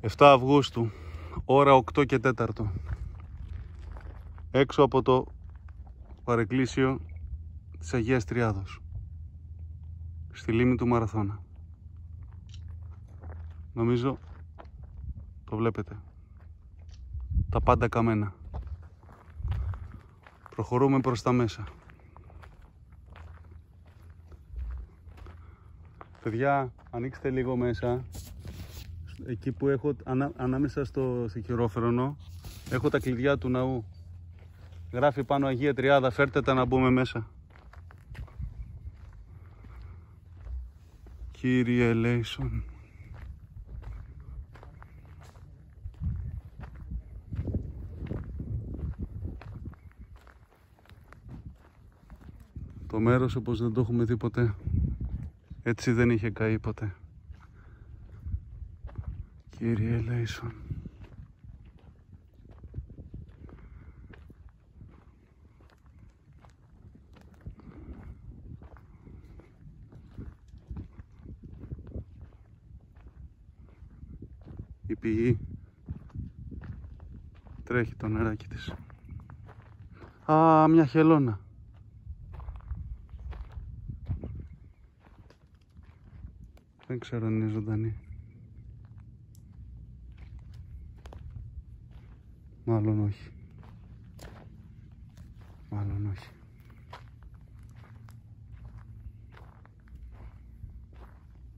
7 Αυγούστου, ώρα 8 και 4, έξω από το παρεκκλήσιο της Αγίας Τριάδος, στη λίμνη του Μαραθώνα. Νομίζω το βλέπετε, τα πάντα καμένα. Προχωρούμε προς τα μέσα. Παιδιά, ανοίξτε λίγο μέσα. Εκεί που έχω, ανάμεσα στο χειρόφρονο, έχω τα κλειδιά του ναού. Γράφει πάνω Αγία Τριάδα, φέρτε τα να μπούμε μέσα. Κύριε ελέησον. Το μέρος όπως δεν το έχουμε δει ποτέ. Έτσι δεν είχε καεί ποτέ. Κύριε ελέησον. Η πηγή τρέχει το νεράκι της. Α, μια χελώνα. Δεν ξέρω αν είναι ζωντανή. Μάλλον όχι. Μάλλον όχι.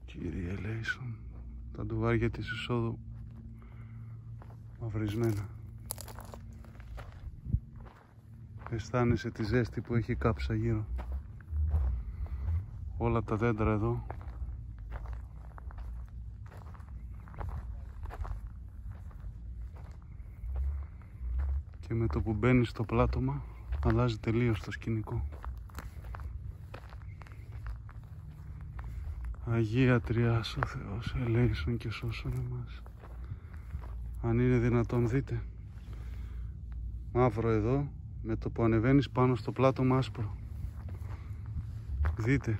Κύριε ελέησον. Τα ντουβάρια της εισόδου μαυρισμένα. Αισθάνεσαι τη ζέστη που έχει κάψα γύρω. Όλα τα δέντρα εδώ και με το που μπαίνει στο πλάτωμα αλλάζει τελείως το σκηνικό. Αγία Τριάς ο Θεός, ελέησον και σώσον εμάς. Αν είναι δυνατόν δείτε, μαύρο εδώ, με το που ανεβαίνεις πάνω στο πλάτωμα άσπρο. Δείτε.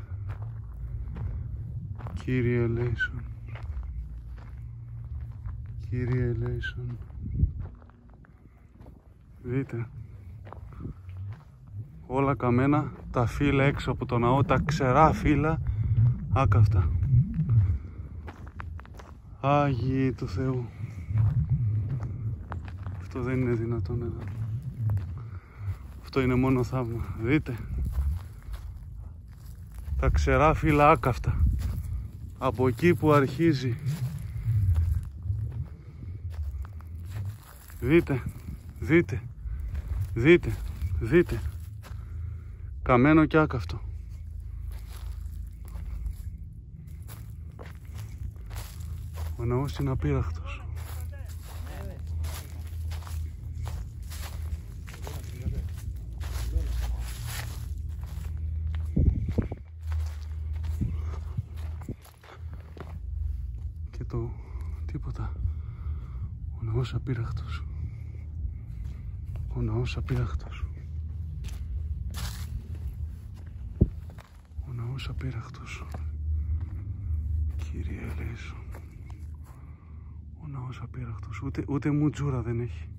Κύριε ελέησον. Κύριε ελέησον. Δείτε. Όλα καμένα, τα φύλλα έξω από το ναό, τα ξερά φύλλα, άκαυτα. Άγιοι του Θεού. Αυτό δεν είναι δυνατόν εδώ. Αυτό είναι μόνο θαύμα. Δείτε. Τα ξερά φύλλα άκαυτα. Από εκεί που αρχίζει. Δείτε. Δείτε. Δείτε. Δείτε. Καμένο και άκαυτο. Ο ναός είναι απείραχτος. Και το τίποτα. Ο ναός απείραχτος. Ο ναός απείραχτος. Ο ναός απείραχτος. Κύριε ελέησον. Ο ναός απείραχτος. Ούτε μουτζούρα δεν έχει.